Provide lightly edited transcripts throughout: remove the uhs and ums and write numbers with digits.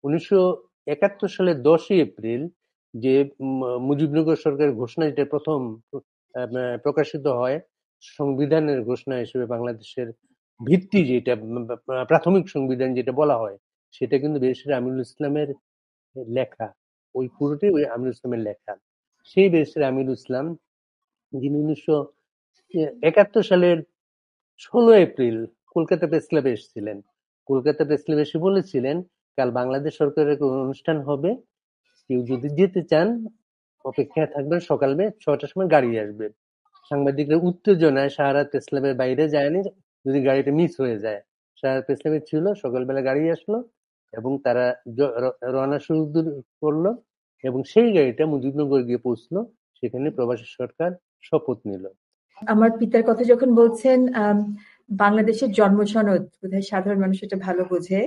1971 সালের 10ই এপ্রিল যে মুজিবনগর সরকারের ঘোষণা, যেটা প্রথম প্রকাশিত হয় সংবিধানের ঘোষণা হিসেবে, বাংলাদেশের ভিত্তি যেটা প্রাথমিক সংবিধান যেটা বলা হয়, সেটা কিন্তু ব্যারিস্টার আমিনুল ইসলামের লেখা। ওই পুরোটাই ওই আমিনুল ইসলামের লেখা। সেই ব্যারিস্টার আমিনুল ইসলাম, যিনি 1971 সালের 16 এপ্রিল কলকাতা প্রেস ক্লাবে এসেছিলেন। কলকাতা প্রেস ক্লাবে এসে বলেছিলেন, কাল বাংলাদেশ সরকারের একটা অনুষ্ঠান হবে, কেউ যদি যেতে চান অপেক্ষায় থাকবেন, সকালে 6টার সময় গাড়ি আসবে। সাংবাদিকরা উত্তেজনায় সাহারা প্রেস ক্লাবের বাইরে যায়নি, যদি গাড়িটা মিস হয়ে যায়। সাহারা প্রেস ক্লাবে ছিল, সকালবেলা গাড়ি আসলো এবং তারা রওনা শুরু করলো, এবং সেই গাড়িটা মুজিবনগর গিয়ে পৌঁছলো। সেখানে প্রবাসী সরকার শপথ নিল। আমার পিতার কথা যখন বলছেন, বাংলাদেশের জন্ম সনদ, বোধহয় সাধারণ মানুষ এটা ভালো বোঝে।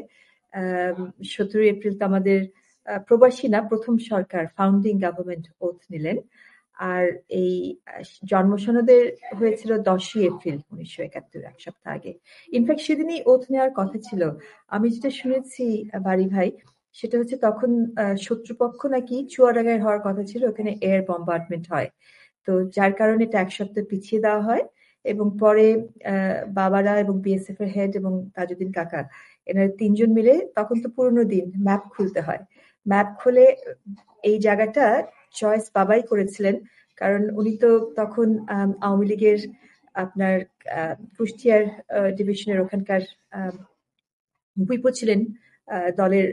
17 এপ্রিল তো আমাদের প্রবাসী না, প্রথম সরকার ফাউন্ডিং গভর্নমেন্ট ওথ নিলেন। আর এই জন্ম সনদের হয়েছিল 10ই এপ্রিল 1971, এক সপ্তাহ আগে। ইনফ্যাক্ট সেদিনই ওথ নেওয়ার কথা ছিল। আমি যেটা শুনেছি বাড়ি ভাই, সেটা হচ্ছে তখন শত্রুপক্ষ নাকি চুয়াডাঙ্গায় হওয়ার কথা ছিল, ওখানে এয়ার বম্বার্ডমেন্ট হয়, তো যার কারণে এটা এক সপ্তাহ পিছিয়ে দেওয়া হয়। এবং পরে বাবারা এবং বিএসএফ এর হেড এবং তাজউদ্দিন কাকা, এনারা 3 জন মিলে, তখন তো পুরোনো দিন, ম্যাপ খুলতে হয়। ম্যাপ খুলে এই জায়গাটা চয়েস বাবাই করেছিলেন, কারণ উনি তো তখন আওয়ামী লীগের আপনার কুষ্টিয়ার ডিভিশনের ওখানকার হুইপো ছিলেন, দলের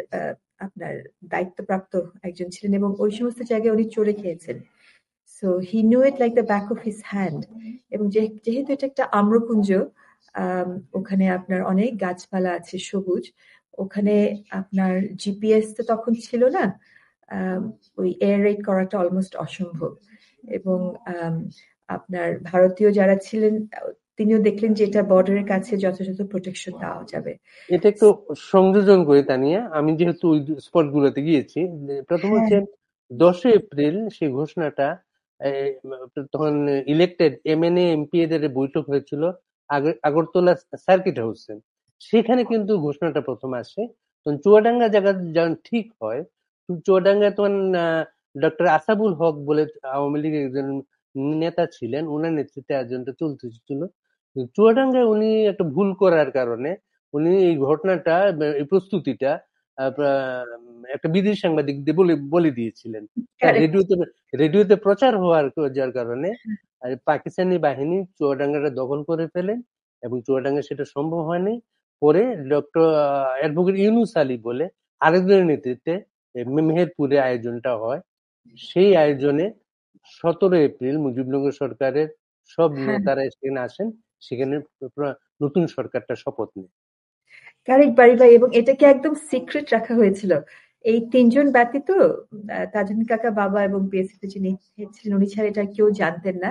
আপনার দায়িত্বপ্রাপ্ত একজন ছিলেন, এবং ওই সমস্ত জায়গায় উনি চড়ে খেয়েছেন। So he knew it like the back of his hand. এবং যেহেতু এটা একটা আম্রকুঞ্জ, ওখানে আপনার অনেক গাছপালা আছে, সবুজ। ওখানে আপনার জিপিএস তো তখন ছিল না, ওই এয়ার রেড করাটা অলমোস্ট অসম্ভব। এবং আপনার ভারতীয় যারা ছিলেন, তিনিও দেখলেন যে এটা বর্ডারের কাছে যথাযথ প্রোটেকশন দেওয়া যাবে। এটা একটু সংযোজন করি তানিয়া, আমি যেহেতু ওই স্পট গুলোতে গিয়েছি। প্রথম হচ্ছে 10 এপ্রিল সেই ঘোষণাটা, তখন ইলেক্টেড এমএনএ এমপি এদের বৈঠক হয়েছিল আগরতলা সার্কিট হাউসে। সেখানে কিন্তু ঘোষণাটা প্রথম আসে। তখন চুয়াডাঙ্গা জায়গা যখন ঠিক হয়, চুয়াডাঙ্গা তখন ডক্টর আসাবুল হক বলে আওয়ামী লীগের একজন নেতা ছিলেন, ওনার নেতৃত্বে আয়োজনটা চলতেছিল। চুয়াডাঙ্গায় উনি একটা ভুল করার কারণে উনি এই ঘটনাটা, এই প্রস্তুতিটা একটা বিদেশি সাংবাদিকদের বলে দিয়েছিলেন। রেডিওতে প্রচার হওয়ার যার কারণে পাকিস্তানি বাহিনী চুয়াডাঙ্গাটা দখল করে ফেলেন, এবং চুয়াডাঙ্গা সেটা সম্ভব হয়নি। পরে ডক্টর অ্যাডভোকেট ইউনুস আলী বলে আরেকজনের নেতৃত্বে মেহেরপুরে আয়োজনটা হয়। সেই আয়োজনে 17 এপ্রিল মুজিবনগর সরকারের সব নেতারা সেখানে আসেন, সেখানে নতুন সরকারটা শপথ নেয়। কারেক্ট বাড়ি ভাই, এবং এটাকে একদম সিক্রেট রাখা হয়েছিল। এই 3 জন ব্যতীত, তাজউদ্দিন কাকা, বাবা এবং বিএসএফ যিনি ছিলেন, উনি ছাড়া এটা কেউ জানতেন না।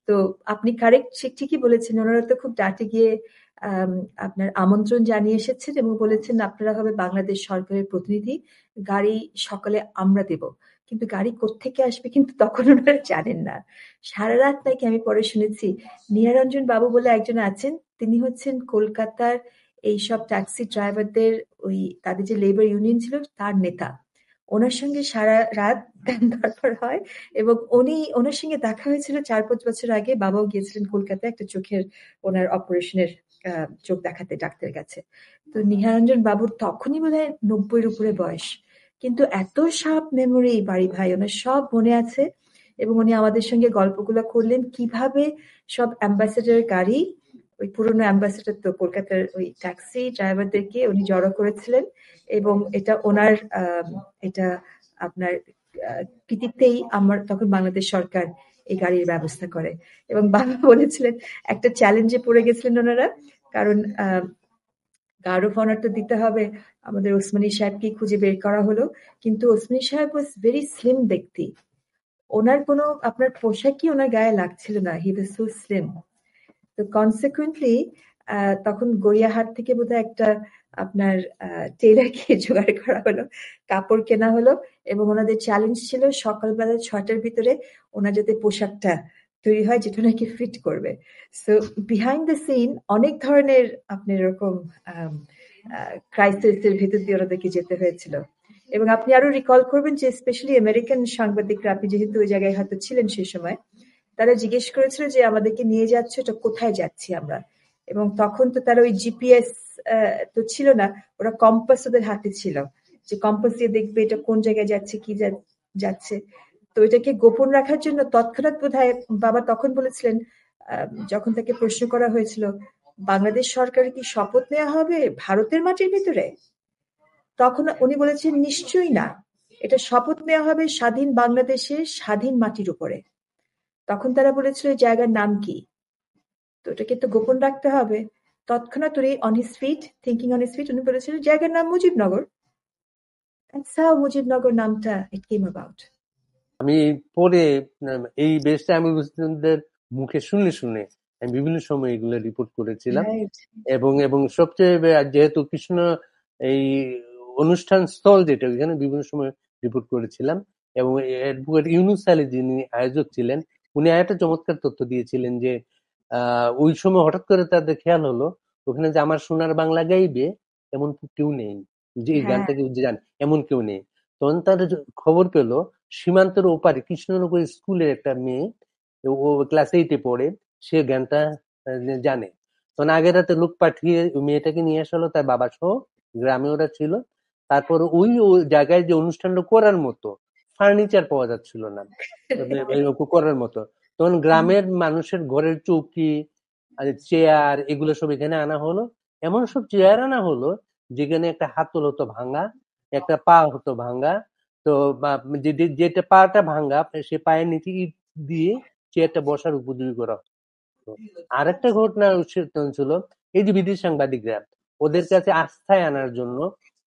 তো আপনি কারেক্ট ঠিকই বলেছেন, ওনারা তো খুব ডাটে গিয়ে আপনার আমন্ত্রণ জানিয়ে এসেছেন এবং বলেছেন আপনারা হবে বাংলাদেশ সরকারের প্রতিনিধি, গাড়ি সকালে আমরা দেব। কিন্তু গাড়ি কোত্থেকে আসবে কিন্তু তখন ওনারা জানেন না। সারা রাত নাকি আমি পরে শুনেছি, নিহারঞ্জন বাবু বলে একজন আছেন, তিনি হচ্ছেন কলকাতার এইসব ট্যাক্সি ড্রাইভারদের, ওই তাদের যে লেবার ইউনিয়ন ছিল তার নেতা। ওনার সঙ্গে সারা রাত দরবার হয়, এবং ওনার সঙ্গে দেখা হয়েছিল 4-5 বছর আগে। বাবাও গিয়েছিলেন কলকাতায় একটা চোখের ওনার অপারেশনের চোখ দেখাতে ডাক্তারের কাছে। তো নিহারঞ্জন বাবুর তখনই বোধহয় 90-এর উপরে বয়স, কিন্তু এত সাপ মেমোরি বাড়ি ভাই, ওনার সব মনে আছে। এবং উনি আমাদের সঙ্গে গল্পগুলো করলেন কিভাবে সব অ্যাম্বাসেডারের গাড়ি, ওই পুরনো অ্যাম্বাসেডর তো কলকাতার ওই ট্যাক্সি ড্রাইভারদেরকে উনি জড়ো করেছিলেন, এবং এটা ওনার এটা আপনার কৃতিত্বেই আমার তখন বাংলাদেশ সরকার এই গাড়ির ব্যবস্থা করে। এবং বাবা বলেছিলেন একটা চ্যালেঞ্জে পড়ে গেছিলেন ওনারা, কারণ গার্ড অফ অনার তো দিতে হবে। আমাদের ওসমানী সাহেবকে খুঁজে বের করা হলো, কিন্তু ওসমানী সাহেব ওয়াজ ভেরি স্লিম ব্যক্তি, ওনার কোনো আপনার পোশাকই ওনার গায়ে লাগছিল না, হি ওয়াজ সো স্লিম। তো কনসিকুয়েন্টলি তখন গড়িয়াহাট থেকে বোধহয় একটা আপনার টেইলারকে জোগাড় করা হলো, কাপড় কেনা হলো, এবং ওনাদের চ্যালেঞ্জ ছিল সকালবেলা 6টার ভিতরে ওনার যাতে পোশাকটা তৈরি হয় যেটা নাকি ফিট করবে। সো বিহাইন্ড দ্য সিন অনেক ধরনের আপনার এরকম ক্রাইসিসের ভিতর দিয়ে ওনাদেরকে যেতে হয়েছিল। এবং আপনি আরো রিকল করবেন যে স্পেশালি আমেরিকান সাংবাদিকরা, আপনি যেহেতু ওই জায়গায় হয়তো ছিলেন সেই সময়, তারা জিজ্ঞেস করেছিল যে আমাদেরকে নিয়ে যাচ্ছে, এটা কোথায় যাচ্ছি আমরা। এবং তখন তো তারা ওই জিপিএস তো ছিল না, ওরা কম্পাস ওদের হাতে ছিল, যে কম্পাস দিয়ে দেখবে এটা কোন জায়গায় যাচ্ছে, কি যাচ্ছে। তো এটাকে গোপন রাখার জন্য তৎক্ষণাৎ বোধহয় বাবা তখন বলেছিলেন, যখন তাকে প্রশ্ন করা হয়েছিল বাংলাদেশ সরকারের কি শপথ নেওয়া হবে ভারতের মাটির ভিতরে, তখন উনি বলেছেন নিশ্চয়ই না, এটা শপথ নেওয়া হবে স্বাধীন বাংলাদেশের স্বাধীন মাটির উপরে। তখন তারা বলেছিল এই জায়গার নাম কি, তো ওটাকে তো গোপন রাখতে হবে। তৎক্ষণাৎ উনি on his fit, thinking on his fit, উনি বলেছিলেন জায়গার নাম মুজিবনগর। That's how মুজিবনগর নামটা it came about. আমি পরে এই বেশটা আমি মুসলিমদের মুখে শুনে শুনে আমি বিভিন্ন সময় এগুলো রিপোর্ট করেছিলাম। Right. এবং সবচেয়ে যেহেতু কৃষ্ণ এই অনুষ্ঠান স্থল যেটা ওইখানে বিভিন্ন সময় রিপোর্ট করেছিলাম। এবং অ্যাডভোকেট ইউনুস আলী যিনি আয়োজক ছিলেন, উনি একটা চমৎকার তথ্য দিয়েছিলেন যে ওই সময় হঠাৎ করে তাদের খেয়াল হলো ওখানে যে আমার সোনার বাংলা গাইবে এমন কেউ নেই, যে এই গানটা কেউ জানে এমন কেউ নেই। তখন তারা খবর পেল সীমান্তের ওপারে কৃষ্ণনগর স্কুলের একটা মেয়ে, ও ক্লাস 8-এ পড়ে, সে গানটা জানে। তখন আগের রাতে লোক পাঠিয়ে মেয়েটাকে নিয়ে আসা হলো, তার বাবা সহ, গ্রামে ওরা ছিল। তারপর ওই জায়গায় যে অনুষ্ঠানটা করার মতো ফার্নিচার পাওয়া যাচ্ছিল না করার মতো, তখন গ্রামের মানুষের ঘরের চৌকি চেয়ার এগুলো সব এখানে আনা হলো। এমন সব চেয়ার আনা হলো যেখানে একটা হাতল হতো ভাঙা, একটা পা হতো ভাঙা। তো যেটা পাটা ভাঙা, সে পায়ের নিচে ইট দিয়ে চেয়ারটা বসার উপযোগী করা হতো। আরেকটা ঘটনা ছিল, এই যে বিদেশি সাংবাদিকরা ওদের কাছে আস্থায় আনার জন্য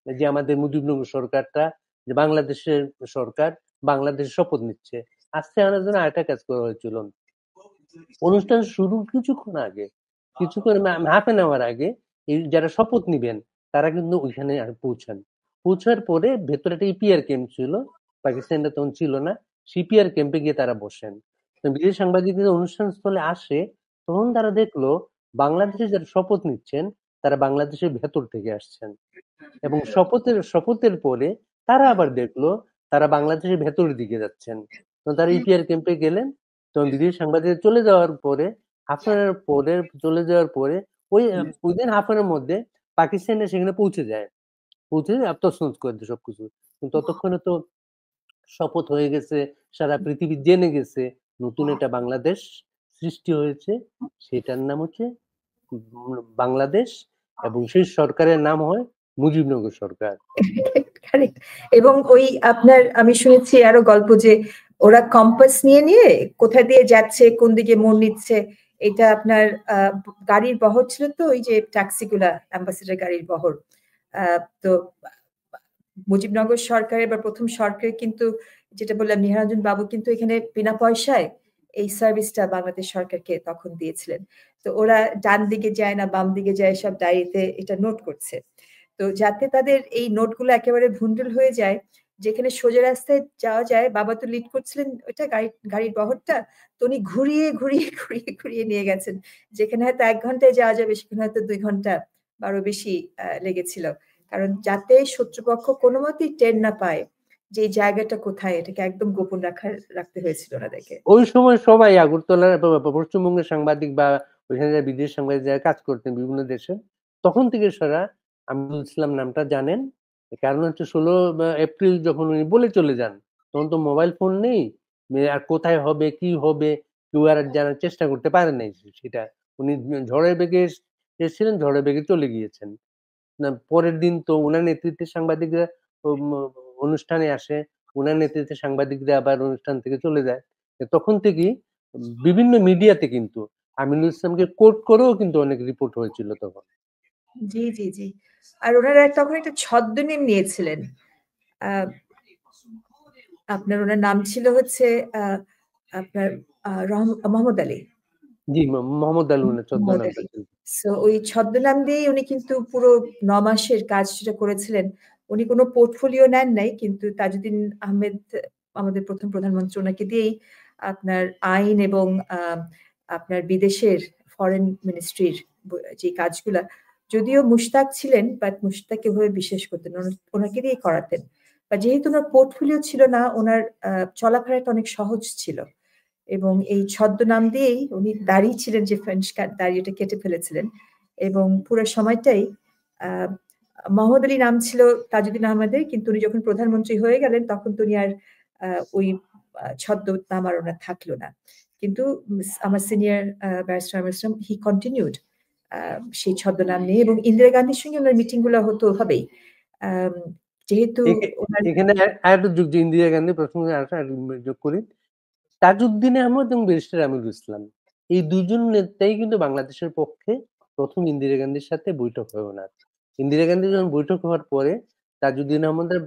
যে আমাদের মুজিবনগর সরকারটা, যে বাংলাদেশের সরকার বাংলাদেশের শপথ নিচ্ছে, আস্থায় আনার জন্য আরেকটা কাজ করা হয়েছিল। অনুষ্ঠান শুরু কিছুক্ষণ হাফ এন আওয়ার আগে এই যারা শপথ নিবেন তারা কিন্তু ওইখানে পৌঁছান। পৌঁছার পরে ভেতরে একটা ইপিআর ক্যাম্প ছিল, পাকিস্তানটা তখন ছিল না, সিপিআর ক্যাম্পে গিয়ে তারা বসেন। বিদেশি সাংবাদিকরা অনুষ্ঠান স্থলে আসে, তখন তারা দেখলো বাংলাদেশে যারা শপথ নিচ্ছেন তারা বাংলাদেশের ভেতর থেকে আসছেন। এবং শপথের পরে তারা আবার দেখলো তারা বাংলাদেশের ভেতরের দিকে যাচ্ছেন। তখন তারা ইপিআর ক্যাম্পে গেলেন। তখন বিদেশি সাংবাদিক চলে যাওয়ার পরে ওই দিন হাফ এর মধ্যে পাকিস্তানে সেখানে পৌঁছে যায় তছনছ করে দেয় সবকিছু। কিন্তু ততক্ষণে তো শপথ হয়ে গেছে, সারা পৃথিবী জেনে গেছে নতুন একটা বাংলাদেশ সৃষ্টি হয়েছে, সেটার নাম হচ্ছে বাংলাদেশ, এবং সেই সরকারের নাম হয় মুজিবনগর সরকার। এবং ওই আপনার আমি শুনেছি আরো গল্প যে ওরা কম্পাস নিয়ে নিয়ে কোথা দিয়ে যাচ্ছে, কোন দিকে মোড় নিচ্ছে, এটা আপনার গাড়ির বহর ছিল, তো ওই যে ট্যাক্সিগুলা অ্যাম্বাসেডার গাড়ির বহর। তো মুজিবনগর সরকারের বা প্রথম সরকারের কিন্তু, যেটা বললাম, নিহারঞ্জন বাবু কিন্তু এখানে বিনা পয়সায় এই সার্ভিসটা বাংলাদেশ সরকারকে তখন দিয়েছিলেন। তো ওরা ডান দিকে যায় না বাম দিকে যায়, সব ডায়েরিতে এটা নোট করছে। তো যাতে তাদের এই নোটগুলো একেবারে ভুন্ডুল হয়ে যায়, যেখানে সোজা রাস্তায় যাওয়া যায়, বাবা তো লিড করছিলেন ওইটা গাড়ির বহরটা, তো উনি ঘুরিয়ে ঘুরিয়ে ঘুরিয়ে ঘুরিয়ে নিয়ে গেছেন, যেখানে হয়তো 1 ঘন্টায় যাওয়া যাবে সেখানে হয়তো 2 ঘন্টা বারো বেশি লেগেছিল। কারণ যাতে শত্রুপক্ষ কোনো মতেই টের না পায় যে এই জায়গাটা কোথায়, এটাকে একদম গোপন রাখতে হয়েছিল ওনাদেরকে। ওই সময় সবাই আগরতলার পশ্চিমবঙ্গের সাংবাদিক বা ওইখানে যারা বিদেশ সাংবাদিক যারা কাজ করতেন বিভিন্ন দেশে, তখন থেকে সারা আমিনুল ইসলাম নামটা জানেন। কারণ হচ্ছে 16 এপ্রিল যখন উনি বলে চলে যান, তখন তো মোবাইল ফোন নেই, আর কোথায় হবে কি হবে কেউ আর জানার চেষ্টা করতে পারে নাই। সেটা উনি ঝড়ের বেগে এসেছিলেন, ঝড়ের বেগে চলে গিয়েছেন। না, পরের দিন তো ওনার নেতৃত্বে সাংবাদিকরা অনুষ্ঠানে আসে, ওনার নেতৃত্বে সাংবাদিকরা আবার অনুষ্ঠান থেকে চলে যায়। তখন থেকেই বিভিন্ন মিডিয়াতে কিন্তু আমিনুল ইসলামকে কোট করেও কিন্তু অনেক রিপোর্ট হয়েছিল তখন। জি জি জি। আর ওনারা তখন একটা ছদ্মনাম নিয়েছিলেন, আপনার ওনার নাম ছিল হচ্ছে আপনার মোহাম্মদ আলী। জি, মোহাম্মদ আলী ওনার ছদ্মনামটা ছিল। সো ওই ছদ্মনাম দিয়েই উনি কিন্তু পুরো 9 মাসের কাজ সেটা করেছিলেন। উনি কোনো পোর্টফোলিও নেন নাই, কিন্তু তাজউদ্দিন আহমেদ আমাদের প্রথম প্রধানমন্ত্রী, ওনাকে দিয়েই আপনার আইন এবং আপনার বিদেশের ফরেন মিনিস্ট্রির যে কাজগুলা, যদিও মুশতাক ছিলেন বাট মুশতাককে ওভাবে বিশ্বাস করতেন, ওনাকে দিয়েই করাতেন। যেহেতু ওনার পোর্টফোলিও ছিল না, ওনার চলাফেরাটা অনেক সহজ ছিল এবং এই ছদ্মনাম দিয়েই উনি দাঁড়িয়ে ছিলেন, যে ফ্রেঞ্চ দাড়ি ওটা কেটে ফেলেছিলেন এবং পুরো সময়টাই মোহাম্মদ আলী নাম ছিল তাজউদ্দিন আহমেদের, কিন্তু উনি যখন প্রধানমন্ত্রী হয়ে গেলেন তখন তো উনি আর ওই ছদ্মনাম আর ওনার থাকলো না। কিন্তু আমার সিনিয়র ব্যারিস্টার হি কন্টিনিউড সেই ছদ্মনাম নিয়ে, এবং ইন্দিরা গান্ধীর সঙ্গে ওনার মিটিং গুলো হতো ওভাবেই। যেহেতু এখানে আরেকটা যোগ, যে ইন্দিরা গান্ধী প্রসঙ্গে যোগ করি, তাজউদ্দিন আহমদ এবং ব্যারিস্টার আমিরুল ইসলাম, এই দুজন নেতাই কিন্তু বাংলাদেশের পক্ষে প্রথম ইন্দিরা গান্ধীর সাথে বৈঠক হয় ওনার। ইন্দিরা গান্ধী যখন বৈঠক হওয়ার পরে তাজউদ্দিন আহমদের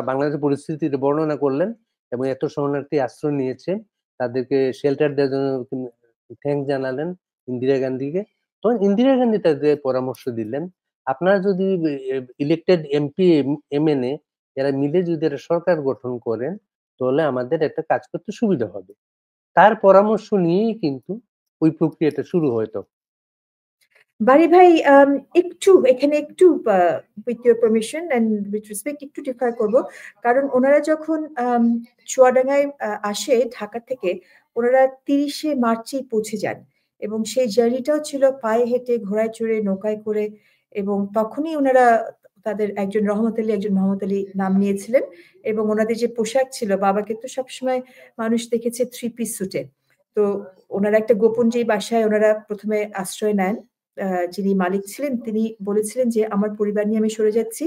বাংলাদেশের পরিস্থিতির বর্ণনা করলেন এবং এত শরণার্থী আশ্রয় নিয়েছে, তাদেরকে শেল্টার দেওয়ার জন্য থ্যাঙ্ক জানালেন ইন্দিরা গান্ধীকে। তখন ইন্দিরা গান্ধী তাদের পরামর্শ দিলেন, আপনারা যদি ইলেক্টেড এমপি এমএনএ এরা মিলে যদি একটা সরকার গঠন করেন তাহলে আমাদের একটা কাজ করতে সুবিধা হবে। তার পরামর্শ নিয়েই কিন্তু ওই প্রক্রিয়াটা শুরু হয়। তো বারি ভাই, একটু এখানে একটু with your permission and with respect একটু ডিফার করব, কারণ ওনারা যখন চুয়াডাঙ্গায় আসে ঢাকা থেকে, ওনারা 30শে মার্চেই পৌঁছে যান এবং সেই জার্নিটাও ছিল পায়ে হেঁটে, ঘোড়ায় চড়ে, নৌকায় করে, এবং তখনই ওনারা তাদের একজন রহমত আলী একজন মোহাম্মদ আলী নাম নিয়েছিলেন এবং ওনাদের যে পোশাক ছিল, বাবাকে তো সবসময় মানুষ দেখেছে 3 পিস স্যুটে। তো ওনারা একটা গোপন যে বাসায় ওনারা প্রথমে আশ্রয় নেন, যিনি মালিক ছিলেন তিনি বলেছিলেন যে আমার পরিবার নিয়ে আমি সরে যাচ্ছি,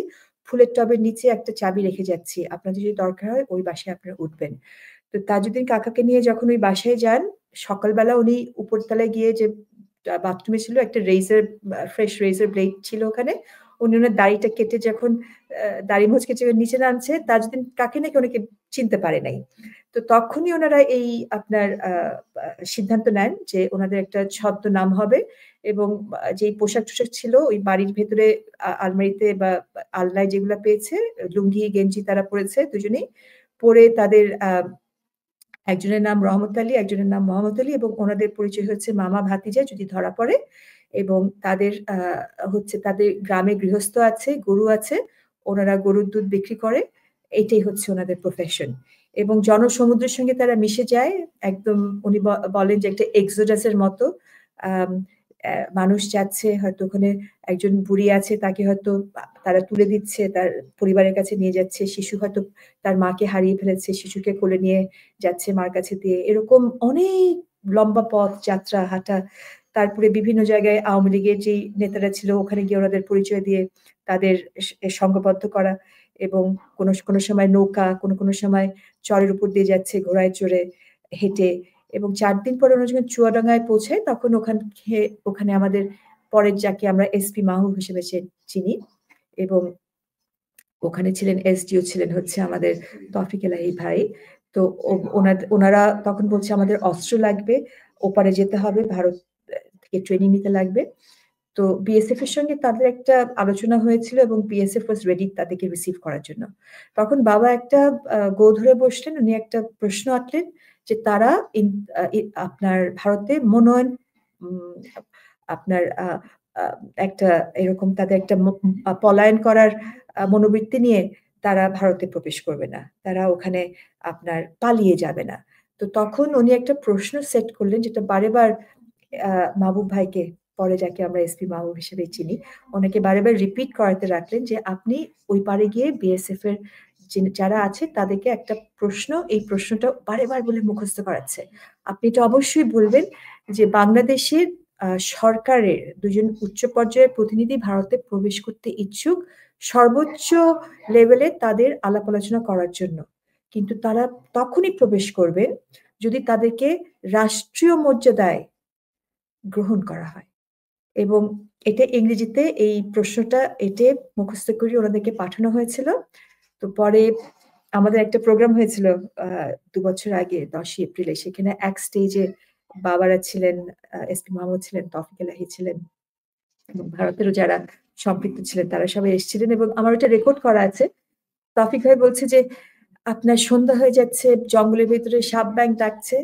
ফুলের টবের নিচে একটা চাবি রেখে যাচ্ছি, আপনাদের যদি দরকার হয় ওই বাসায় আপনারা উঠবেন। তো তাজউদ্দিন কাকাকে নিয়ে যখন ওই বাসায় যান, সকালবেলা উনি উপরতলায় গিয়ে যে বাথরুমে ছিল একটা ফ্রেশ রেজার ব্লেড ছিল ওখানে, উনি ওনার দাড়িটা কেটে যখন দাড়ি মুচকে নিচে নামছে, তাজউদ্দিন কাকে নাকি ওনাকে চিনতে পারে নাই। তো তখনই ওনারা এই আপনার সিদ্ধান্ত নেন যে ওনাদের একটা ছদ্মনাম হবে এবং যে পোশাক টোশাক ছিল ওই বাড়ির ভেতরে আলমারিতে বা আলনায় যেগুলো পেয়েছে, লুঙ্গি গেঞ্জি তারা পরেছে দুজনেই, পরে তাদের একজনের নাম রহমত আলী একজনের নাম মোহাম্মদ আলী, এবং ওনাদের পরিচয় হচ্ছে মামা ভাতিজা যদি ধরা পড়ে, এবং তাদের হচ্ছে তাদের গ্রামে গৃহস্থ আছে, গরু আছে, ওনারা গরুর দুধ বিক্রি করে, এইটাই হচ্ছে ওনাদের প্রফেশন। এবং জনসমুদ্রের সঙ্গে তারা মিশে যায় একদম, উনি বলেন যে একটা এক্সোডাসের মতো। মানুষ যাচ্ছে, হয়তো ওখানে একজন বুড়ি আছে, তাকে হয়তো তারা তুলে দিচ্ছে, তার পরিবারের কাছে নিয়ে যাচ্ছে, শিশু হয়তো তার মাকে হারিয়ে ফেলেছে, শিশুকে কোলে নিয়ে যাচ্ছে মার কাছে দিয়ে, এরকম অনেক লম্বা পথ যাত্রা হাঁটা। তারপরে বিভিন্ন জায়গায় আওয়ামী লীগের যেই নেতারা ছিল ওখানে গিয়ে ওনাদের পরিচয় দিয়ে তাদের সংঘবদ্ধ করা, এবং কোনো কোনো সময় নৌকা, কোনো কোনো সময় চরের উপর দিয়ে যাচ্ছে ঘোড়ায় চড়ে, হেঁটে। এবং 4 দিন পরে ওরা যখন চুয়াডাঙ্গায় পৌঁছায় তখন ওখানে আমাদের পরের যাকে আমরা এসপি মাহবুব হিসেবে চিনি, এবং ওখানে ছিলেন এসডিও ছিলেন হচ্ছে আমাদের তৌফিক এলাহি ভাই। তো ওনারা তখন বলছে আমাদের অস্ত্র লাগবে, ওপারে যেতে হবে, ভারত থেকে ট্রেনিং নিতে লাগবে। তো বিএসএফ এর সঙ্গে তাদের একটা আলোচনা হয়েছিল এবং বিএসএফ ওয়াজ রেডি তাদেরকে রিসিভ করার জন্য। তখন বাবা একটা গো ধরে বসলেন, উনি একটা প্রশ্ন আঁটলেন যে তারা আপনার ভারতে মনোনয়ন আপনার একটা এরকম তাদের একটা পলায়ন করার মনোবৃত্তি নিয়ে তারা ভারতে প্রবেশ করবে না, তারা ওখানে আপনার পালিয়ে যাবে না। তো তখন উনি একটা প্রশ্ন সেট করলেন যেটা বারেবার মাহবুব ভাইকে, পরে যাকে আমরা এসপি মাহবুব হিসেবে চিনি, ওনাকে বারেবার রিপিট করাতে রাখলেন যে আপনি ওই পারে গিয়ে বিএসএফ এর যারা আছে তাদেরকে একটা প্রশ্ন, এই প্রশ্নটা বারেবার বলে মুখস্থ করাচ্ছে, আপনি এটা অবশ্যই বলবেন যে বাংলাদেশের সরকারের 2জন উচ্চ পর্যায়ের প্রতিনিধি ভারতে প্রবেশ করতে ইচ্ছুক সর্বোচ্চ লেভেলে তাদের আলাপ আলোচনা করার জন্য, কিন্তু তারা তখনই প্রবেশ করবেন যদি তাদেরকে রাষ্ট্রীয় মর্যাদায় গ্রহণ করা হয়। এবং এটা ইংরেজিতে এই প্রশ্নটা এটে মুখস্থ করে ওনাদেরকে পাঠানো হয়েছিল। তো পরে আমাদের একটা প্রোগ্রাম হয়েছিল 2 বছর আগে 10 এপ্রিলে, সেখানে এক স্টেজে বাবারা ছিলেন, এসপি মাহমুদ ছিলেন, তৌফিক এলাহি ছিলেন, এবং ভারতেরও যারা সম্পৃক্ত ছিলেন তারা সবাই এসেছিলেন, এবং আমার ওটা রেকর্ড করা আছে। তৌফিক ভাই বলছে যে আপনার সন্ধ্যা হয়ে যাচ্ছে, জঙ্গলের ভিতরে সাপ ব্যাং ডাকছে,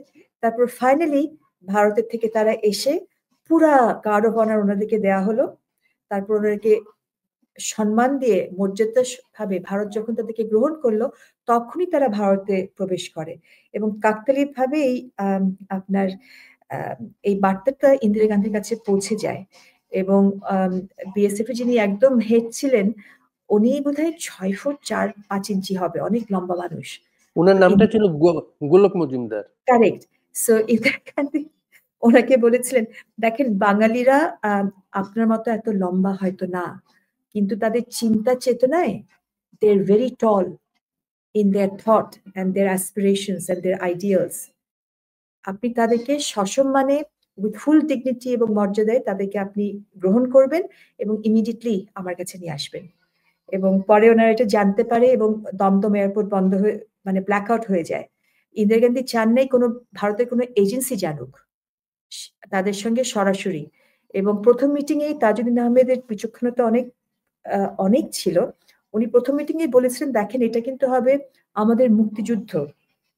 তারপর ফাইনালি ভারতের থেকে তারা এসে পুরা গার্ড অফ অনার ওনাদেরকে দেয়া হলো, তারপর ওনাদেরকে সম্মান দিয়ে মর্যাদা ভাবে ভারত যখন তাদেরকে গ্রহণ করলো, তখনই তারা ভারতে প্রবেশ করে। এবং কাকতালীয় ভাবে আপনার এই বার্তাটা ইন্দিরা গান্ধীর কাছে পৌঁছে যায়। এবং বিএসএফ এর যিনি একদম হেড ছিলেন, উনি বোধহয় 6 ফুট 4-5 ইঞ্চি হবে, অনেক লম্বা মানুষ। ওনার নামটা ছিল গোলক মজুমদার। কারেক্ট। সো ইন্দিরা গান্ধী ওনাকে বলেছিলেন, দেখেন বাঙালিরা আপনার মতো এত লম্বা হয়তো না, কিন্তু তাদের চিন্তা চেতনায় they are very tall in their thought and their aspirations and their ideals. আপনি তাদেরকে সসম্মানে উইথ ফুল ডিগনিটি এবং মর্যাদায় তাদেরকে আপনি গ্রহণ করবেন এবং ইমিডিয়েটলি আমার কাছে নিয়ে আসবেন। এবং পরে ওনারা এটা জানতে পারে এবং দমদম এয়ারপোর্ট বন্ধ হয়ে মানে ব্ল্যাক আউট হয়ে যায়। ইন্দিরা গান্ধী চান নাই কোনো ভারতের কোনো এজেন্সি জানুক তাদের সঙ্গে সরাসরি। এবং প্রথম মিটিং এ তাজউদ্দিন আহমেদের বিচক্ষণতা অনেক ছিল। উনি প্রথম মিটিং এ বলেছিলেন, দেখেন এটা কিন্তু হবে আমাদের মুক্তিযুদ্ধ,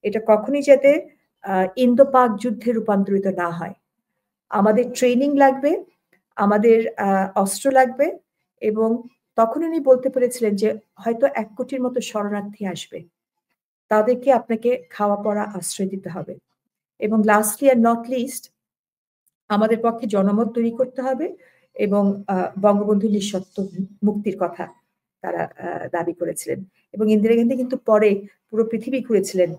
এটা কখনোই যাতে ইন্দো পাক যুদ্ধে রূপান্তরিত না হয়। আমাদের ট্রেনিং লাগবে, আমাদের অস্ত্র লাগবে। এবং তখন উনি বলতে পেরেছিলেন যে হয়তো 1 কোটির মতো শরণার্থী আসবে, তাদেরকে আপনাকে খাওয়া পড়া আশ্রয় দিতে হবে। এবং লাস্টলি আর নট লিস্ট, আমাদের পক্ষে জনমত তৈরি করতে হবে এবং বঙ্গবন্ধুর নিঃশর্ত মুক্তির কথা তারা দাবি করেছিলেন। এবং ইন্দিরা গান্ধী কিন্তু পরে পুরো পৃথিবী ঘুরেছিলেন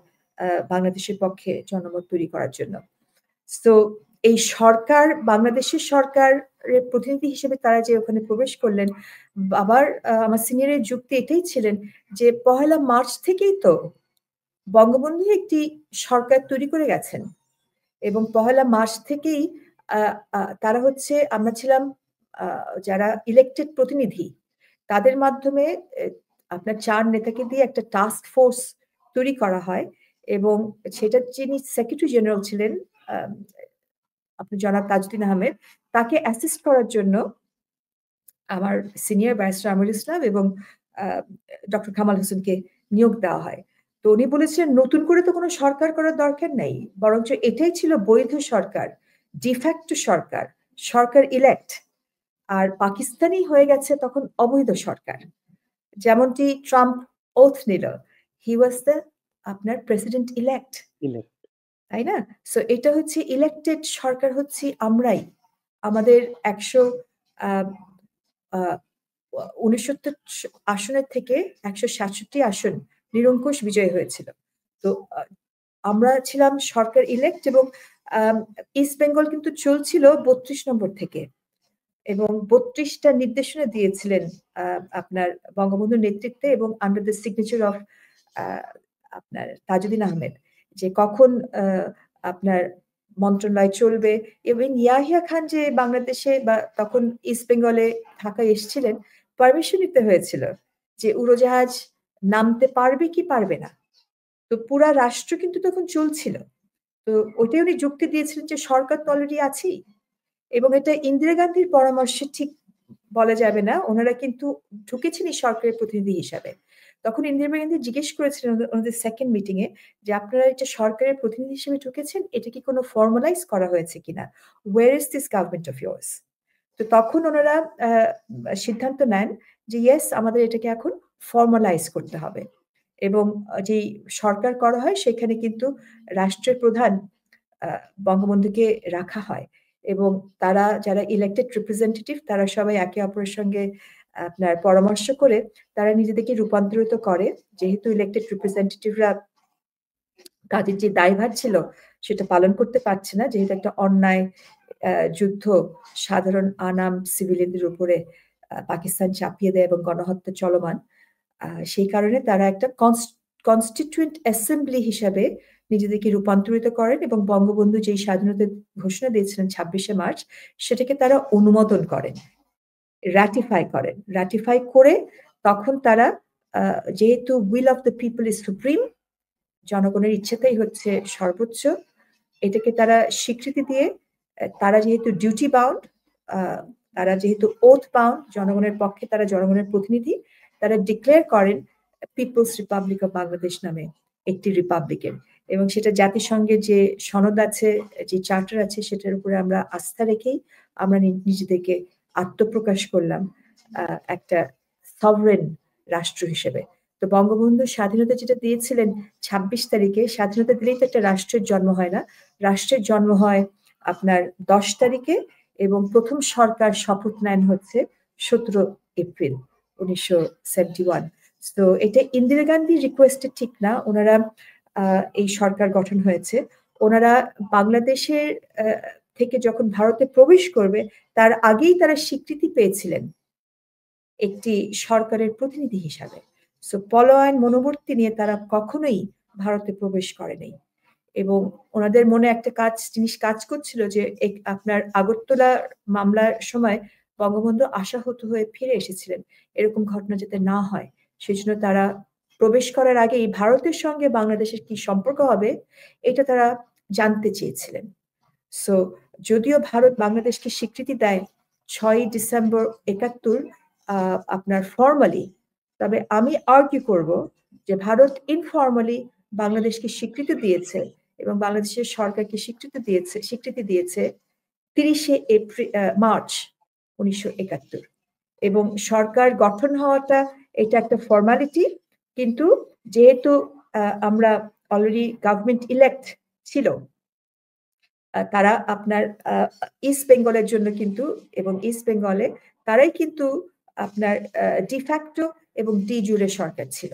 বাংলাদেশের পক্ষে জনমত তৈরি করার জন্য। তো এই সরকার, বাংলাদেশের সরকারের প্রতিনিধি হিসেবে তারা যে ওখানে প্রবেশ করলেন, আবার আমার সিনিয়রের যুক্তি এটাই ছিলেন যে 1 মার্চ থেকেই তো বঙ্গবন্ধু একটি সরকার তৈরি করে গেছেন। এবং 1 মার্চ থেকেই তারা হচ্ছে, আমরা ছিলাম যারা ইলেক্টেড প্রতিনিধি, তাদের মাধ্যমে আপনার 4 নেতাকে দিয়ে একটা টাস্ক ফোর্স তৈরি করা হয়। এবং সেটা যিনি সেক্রেটারি জেনারেল ছিলেন আপনি জনাব তাজউদ্দিন আহমেদ, তাকে অ্যাসিস্ট করার জন্য আমার সিনিয়র ব্যারিস্টার আমিরুল ইসলাম এবং ডক্টর কামাল হোসেনকে নিয়োগ দেওয়া হয়। তো উনি বলেছিলেন, নতুন করে তো কোনো সরকার করার দরকার নেই, বরঞ্চ এটাই ছিল বৈধ সরকার, ডিফ্যাক্টো সরকার, সরকার ইলেক্ট। আর পাকিস্তানি হয়ে গেছে তখন অবৈধ সরকার। যেমনটি ট্রাম্প ওথ নিল, হি ওয়াজ দ্য আপনার প্রেসিডেন্ট ইলেক্ট, তাই না? সো এটা হচ্ছে ইলেক্টেড সরকার, হচ্ছে আমরাই। আমাদের 169 আসনের থেকে 167 আসন নিরঙ্কুশ বিজয় হয়েছিল। তো আমরা ছিলাম সরকার ইলেক্ট। এবং ইস্ট বেঙ্গল কিন্তু চলছিল 32 নম্বর থেকে, এবং 32টা নির্দেশনা দিয়েছিলেন আপনার বঙ্গবন্ধুর নেতৃত্বে এবং আন্ডার দ্য সিগনেচার অফ আপনার তাজউদ্দিন আহমেদ, যে কখন আপনার মন্ত্রণালয় চলবে। এবং ইয়াহিয়া খান যে বাংলাদেশে বা তখন ইস্ট বেঙ্গলে ঢাকায় এসেছিলেন, পারমিশন নিতে হয়েছিল যে উড়োজাহাজ নামতে পারবে কি পারবে না। তো পুরা রাষ্ট্র কিন্তু তখন চলছিল। তো ওইটাই উনি যুক্তি দিয়েছিলেন যে সরকার তো অলরেডি আছেই। এবং এটা ইন্দিরা গান্ধীর পরামর্শে ঠিক বলা যাবে না, ওনারা কিন্তু ঢুকেছেনই সরকারের প্রতিনিধি হিসাবে। তখন ইন্দিরা গান্ধী জিজ্ঞেস করেছিলেন ওনাদের সেকেন্ড মিটিং এ যে আপনারা এটা সরকারের প্রতিনিধি হিসেবে ঢুকেছেন, এটা কি কোনো ফর্মালাইজ করা হয়েছে কিনা, where is this government of years. তো তখন ওনারা সিদ্ধান্ত নেন যে ইয়েস, আমাদের এটাকে এখন ফর্মালাইজ করতে হবে। এবং যে সরকার করা হয় সেখানে কিন্তু রাষ্ট্রের প্রধান বঙ্গবন্ধুকে রাখা হয়। এবং তারা যারা ইলেক্টেড রিপ্রেজেন্টেটিভ, তারা সবাই একে অপরের সঙ্গে আপনার পরামর্শ করে তারা নিজেদেরকে রূপান্তরিত করে। যেহেতু ইলেক্টেড রিপ্রেজেন্টেটিভরা কাজের যে দায়ভার ছিল সেটা পালন করতে পারছে না, যেহেতু একটা অন্যায় যুদ্ধ সাধারণ আনাম সিভিলিয়ানদের উপরে পাকিস্তান চাপিয়ে দেয় এবং গণহত্যা চলমান, সেই কারণে তারা একটা কনস্টিটিউয়েন্ট অ্যাসেম্বলি হিসাবে নিজেদেরকে রূপান্তরিত করেন এবং বঙ্গবন্ধু যেই স্বাধীনতার ঘোষণা দিয়েছিলেন 26শে মার্চ, সেটাকে তারা অনুমোদন করেন, রাটিফাই করে তখন তারা যেহেতু will of the people is supreme, জনগণের ইচ্ছেটাই হচ্ছে সর্বোচ্চ, এটাকে তারা স্বীকৃতি দিয়ে তারা যেহেতু ডিউটি বাউন্ড, তারা যেহেতু ওথ বাউন্ড, জনগণের পক্ষে তারা জনগণের প্রতিনিধি, তারা ডিক্লেয়ার করেন পিপলস রিপাবলিক অফ বাংলাদেশ নামে একটি রিপাবলিকের। এবং সেটা জাতিসংঘের যে সনদ আছে, যে চার্টার আছে, সেটার উপরে আমরা আস্থা রেখেই আমরা নিজেদেরকে আত্মপ্রকাশ করলাম একটা সভরেন রাষ্ট্র হিসেবে। তো বঙ্গবন্ধু স্বাধীনতা যেটা দিয়েছিলেন 26 তারিখে, স্বাধীনতা দিলেই তো একটা রাষ্ট্রের জন্ম হয় না, রাষ্ট্রের জন্ম হয় আপনার 10 তারিখে, এবং প্রথম সরকার শপথ নেন হচ্ছে 17 এপ্রিল 1971। তো এটা ইন্দিরা গান্ধী রিকোয়েস্টে ঠিক না, ওনারা এই সরকার গঠন হয়েছে। ওনারা বাংলাদেশের থেকে যখন ভারতে প্রবেশ করবে তার আগেই তারা স্বীকৃতি পেয়েছিলেন একটি সরকারের প্রতিনিধি হিসাবে। সো পলায়ন মনোবর্তী নিয়ে তারা কখনোই ভারতে প্রবেশ করেনি, এবং ওনাদের মনে একটা জিনিস কাজ করছিল যে আপনার আগরতলা মামলার সময় বঙ্গবন্ধু আশাহত হয়ে ফিরে এসেছিলেন, এরকম ঘটনা যাতে না হয় সেজন্য তারা প্রবেশ করার আগেই ভারতের সঙ্গে বাংলাদেশের কি সম্পর্ক হবে এটা তারা জানতে চেয়েছিলেন। সো যদিও ভারত বাংলাদেশকে স্বীকৃতি দেয় 6 ডিসেম্বর 71 আপনার ফর্মালি, তবে আমি আর্গিউ করব যে ভারত ইনফর্মালি বাংলাদেশকে স্বীকৃতি দিয়েছে এবং বাংলাদেশের সরকারকে স্বীকৃতি দিয়েছে 30 মার্চ 1971। এবং সরকার গঠন হওয়াটা এটা একটা ফর্মালিটি, কিন্তু যেহেতু আমরা অলরেডি গভর্নমেন্ট ইলেক্ট ছিল, তারা আপনার ইস্ট বেঙ্গলের জন্য কিন্তু, এবং ইস্ট বেঙ্গলে তারাই কিন্তু আপনার ডিফ্যাক্টো এবং ডি জুরে সরকার ছিল।